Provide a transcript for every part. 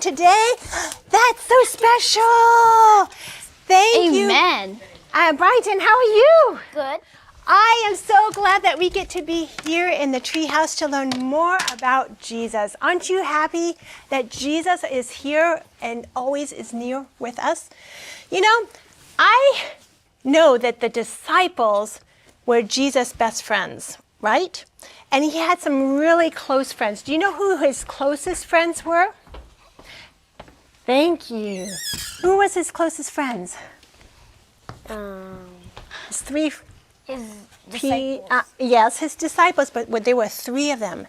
today. That's so special. Thank you. Amen. Brighton, how are you? Good. I am so glad that we get to be here in the treehouse to learn more about Jesus. Aren't you happy that Jesus is here and always is near with us? You know, I know that the disciples were Jesus' best friends, right? And he had some really close friends. Do you know who his closest friends were? Thank you. Who was his closest friends? His three. His disciples. Yes, his disciples, but there were three of them.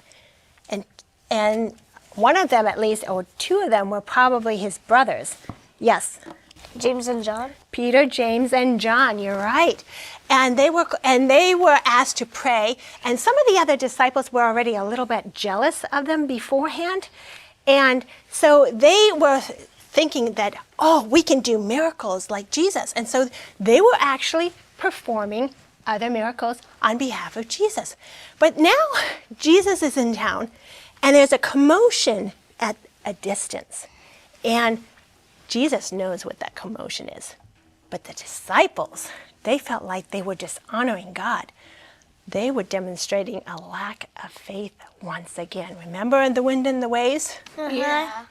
And one of them at least, or two of them were probably his brothers. Yes. James and John? Peter, James, and John, you're right. And they were asked to pray, and some of the other disciples were already a little bit jealous of them beforehand. And so they were thinking that, oh, we can do miracles like Jesus. And so they were actually performing other miracles on behalf of Jesus. But now Jesus is in town, and there's a commotion at a distance. And Jesus knows what that commotion is. But the disciples, they felt like they were dishonoring God. They were demonstrating a lack of faith once again. Remember in the wind and the waves? Yeah.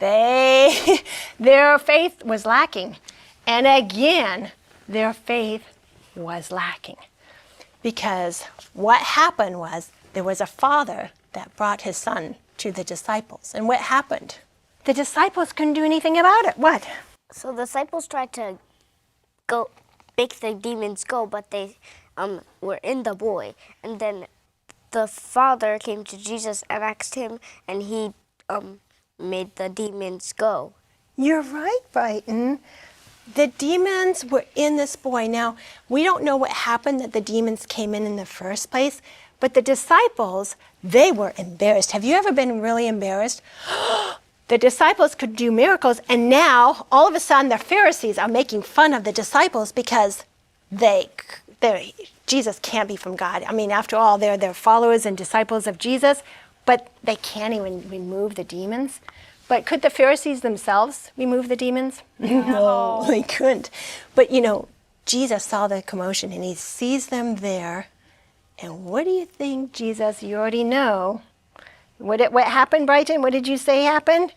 Their faith was lacking. And again, their faith was lacking. Because what happened was there was a father that brought his son to the disciples. And what happened? The disciples couldn't do anything about it. What? So the disciples tried to make the demons go, but they were in the boy. And then the father came to Jesus and asked him, and he made the demons go. You're right, Brighton. The demons were in this boy. Now, we don't know what happened that the demons came in the first place, but the disciples, they were embarrassed. Have you ever been really embarrassed? The disciples could do miracles, and now, all of a sudden, the Pharisees are making fun of the disciples because Jesus can't be from God. I mean, after all, they're followers and disciples of Jesus, but they can't even remove the demons. But could the Pharisees themselves remove the demons? No, they couldn't. But you know, Jesus saw the commotion and he sees them there. And what do you think, Jesus? You already know. What happened, Brighton? What did you say happened?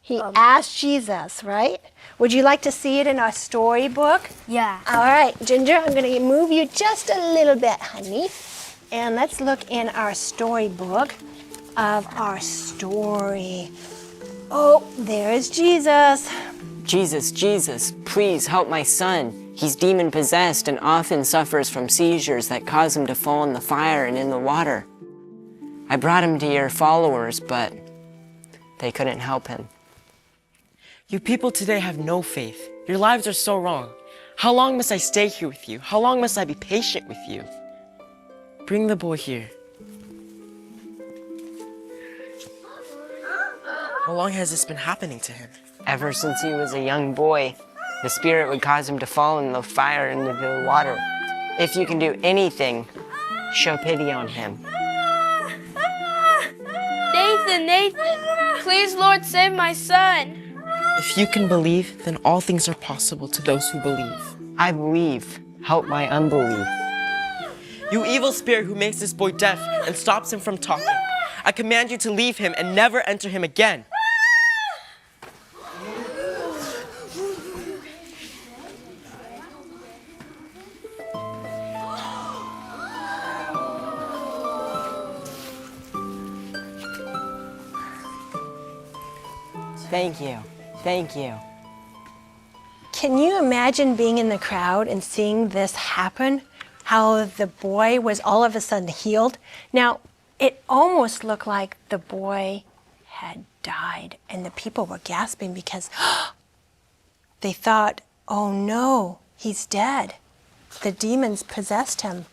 He asked Jesus, right? Would you like to see it in our storybook? Yeah. All right, Ginger, I'm going to move you just a little bit, honey. And let's look in our storybook of our story. Oh, there's Jesus. Jesus, Jesus, please help my son. He's demon-possessed and often suffers from seizures that cause him to fall in the fire and in the water. I brought him to your followers, but they couldn't help him. You people today have no faith. Your lives are so wrong. How long must I stay here with you? How long must I be patient with you? Bring the boy here. How long has this been happening to him? Ever since he was a young boy, the spirit would cause him to fall in the fire and into the water. If you can do anything, show pity on him. Nathan, please, Lord, save my son. If you can believe, then all things are possible to those who believe. I believe. Help my unbelief. You evil spirit who makes this boy deaf and stops him from talking, I command you to leave him and never enter him again. Thank you. Thank you. Can you imagine being in the crowd and seeing this happen? How the boy was all of a sudden healed? Now, it almost looked like the boy had died, and the people were gasping because they thought, oh no, he's dead. The demons possessed him.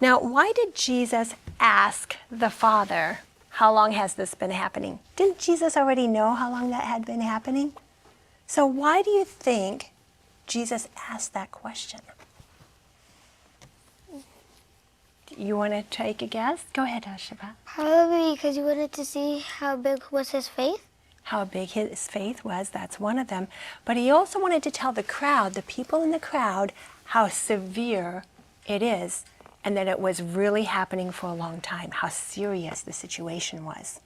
Now, why did Jesus ask the Father, how long has this been happening? Didn't Jesus already know how long that had been happening? So why do you think Jesus asked that question? You want to take a guess? Go ahead, Ashaba. Probably because he wanted to see how big was his faith. how big his faith was. That's one of them. But he also wanted to tell the crowd, the people in the crowd, how severe it is and that it was really happening for a long time, how serious the situation was.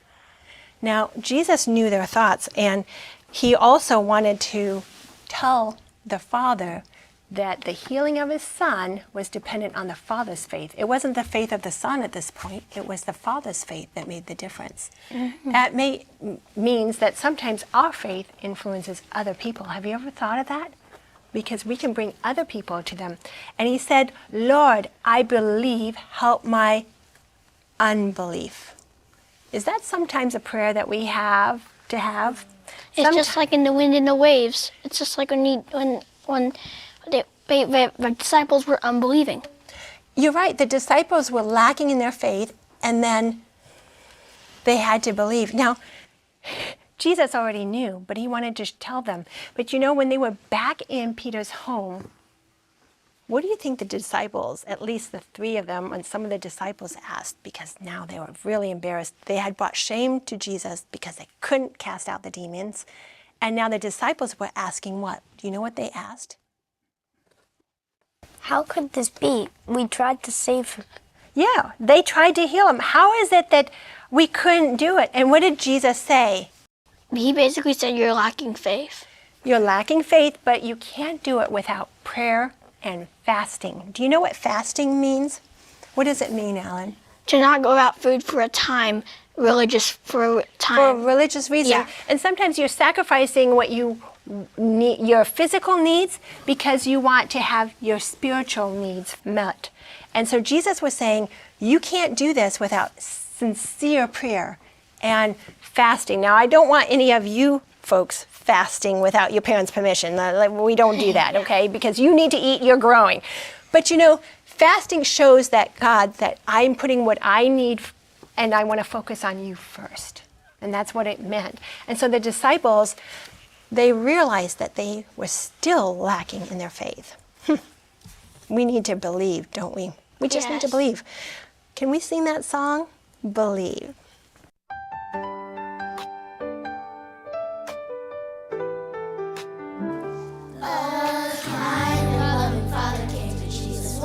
Now, Jesus knew their thoughts, and he also wanted to tell the Father that the healing of his Son was dependent on the Father's faith. It wasn't the faith of the Son at this point, it was the Father's faith that made the difference. That means that sometimes our faith influences other people. Have you ever thought of that? Because we can bring other people to them. And he said, Lord, I believe, help my unbelief. Is that sometimes a prayer that we have to have? It's just like in the wind and the waves. It's just like when the disciples were unbelieving. You're right. The disciples were lacking in their faith, and then they had to believe. Now, Jesus already knew, but he wanted to tell them. But you know, when they were back in Peter's home, what do you think the disciples, at least the three of them, and some of the disciples asked, because now they were really embarrassed. They had brought shame to Jesus because they couldn't cast out the demons. And now the disciples were asking what? Do you know what they asked? How could this be? We tried to save him. Yeah, they tried to heal him. How is it that we couldn't do it? And what did Jesus say? He basically said you're lacking faith. You're lacking faith, but you can't do it without prayer and fasting. Do you know what fasting means? What does it mean, Alan? To not go without food for a time, really just for a For time. a religious reason. Yeah. And sometimes you're sacrificing what you need, your physical needs, because you want to have your spiritual needs met. And so Jesus was saying, you can't do this without sincere prayer and fasting. Now, I don't want any of you folks fasting without your parents' permission. We don't do that, okay? Because you need to eat, you're growing. But you know, fasting shows that God, that I'm putting what I need and I want to focus on you first. And that's what it meant. And so the disciples, they realized that they were still lacking in their faith. We need to believe, don't we? We just need to Yes. believe. Can we sing that song? Believe.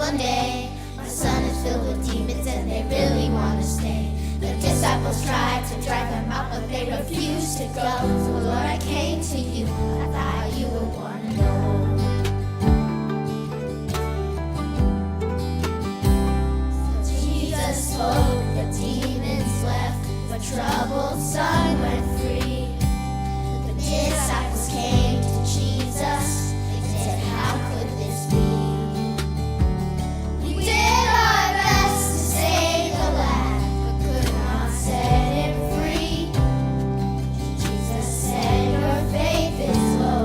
One day, my son is filled with demons and they really want to stay. The disciples tried to drive them out, but they refused to go. So Lord, I came to you. I thought you would want to know. So Jesus spoke, the demons left, the troubled son went free. The disciples came to Jesus. They said, how could this be? We did our best to save the lad, but could not set him free. Jesus said, your faith is slow,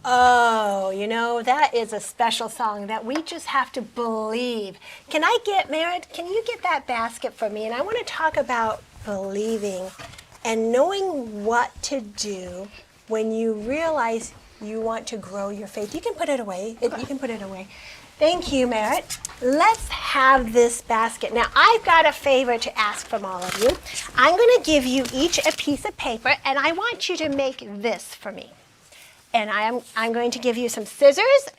Oh, you know, that is a special song that we just have to believe. Can I get, Merritt, can you get that basket for me? And I want to talk about believing and knowing what to do when you realize you want to grow your faith. You can put it away. You can put it away. Thank you, Merritt. Let's have this basket. Now, I've got a favor to ask from all of you. I'm going to give you each a piece of paper, and I want you to make this for me. And I'm going to give you some scissors.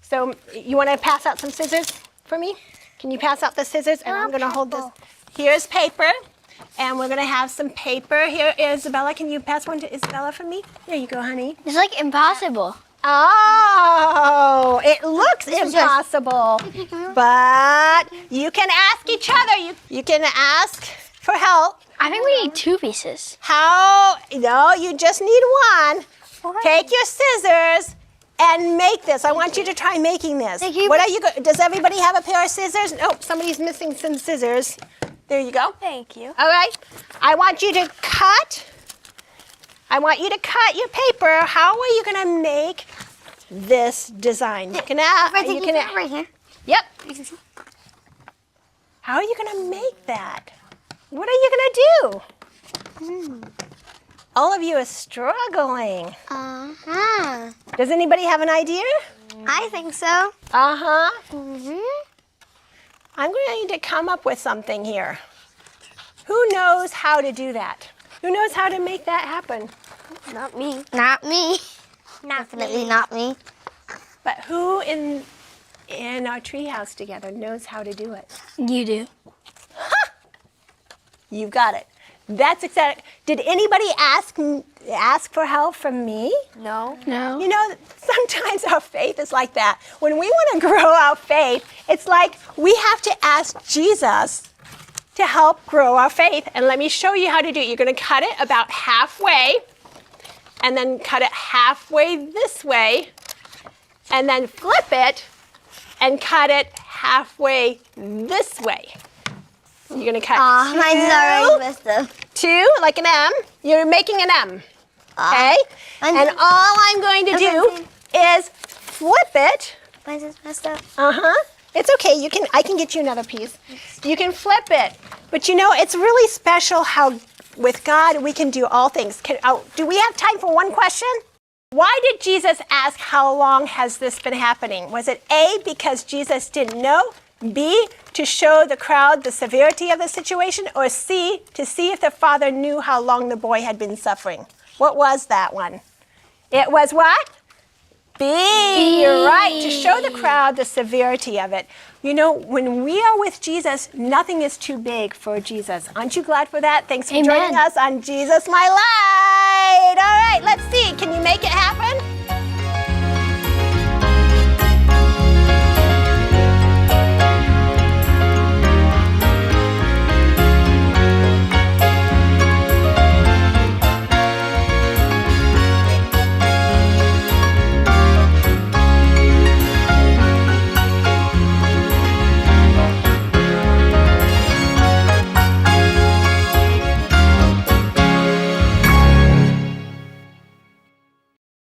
So you want to pass out some scissors for me? Can you pass out the scissors? And I'm going to hold this. Here's paper. And we're going to have some paper. Here, Isabella, can you pass one to Isabella for me? There you go, honey. It's like impossible. Oh, it looks impossible. But you can ask each other. You can ask for help. I think we need 2 pieces. How? No, you just need one. Take your scissors and make this. I want you to try making this. What are you? Does everybody have a pair of scissors? Oh, somebody's missing some scissors. There you go. Thank you. All right. I want you to cut. I want you to cut your paper. How are you going to make this design? You can right here. Yep. How are you going to make that? What are you going to do? All of you are struggling. Uh-huh. Does anybody have an idea? I think so. Uh-huh. Mm-hmm. I'm going to come up with something here. Who knows how to do that? Who knows how to make that happen? Not me. Not me. Definitely not me. But who in our treehouse together knows how to do it? You do. You've got it. That's exciting. Did anybody ask for help from me? No. No. You know, sometimes our faith is like that. When we want to grow our faith, it's like we have to ask Jesus to help grow our faith. And let me show you how to do it. You're going to cut it about halfway, and then cut it halfway this way, and then flip it and cut it halfway this way. You're going to cut Mine's already messed up. 2, like an M. You're making an M. Okay? And all I'm going to do is flip it. Mine's is messed up. Uh-huh. It's okay. I can get you another piece. You can flip it. But you know, it's really special how with God we can do all things. Do we have time for one question? Why did Jesus ask how long has this been happening? Was it A, because Jesus didn't know? B, to show the crowd the severity of the situation? Or C, to see if the father knew how long the boy had been suffering? What was that one? It was what? B. You're right, to show the crowd the severity of it. You know, when we are with Jesus, nothing is too big for Jesus. Aren't you glad for that? Thanks for joining us on Jesus My Light. All right, let's see. Can you make it happen?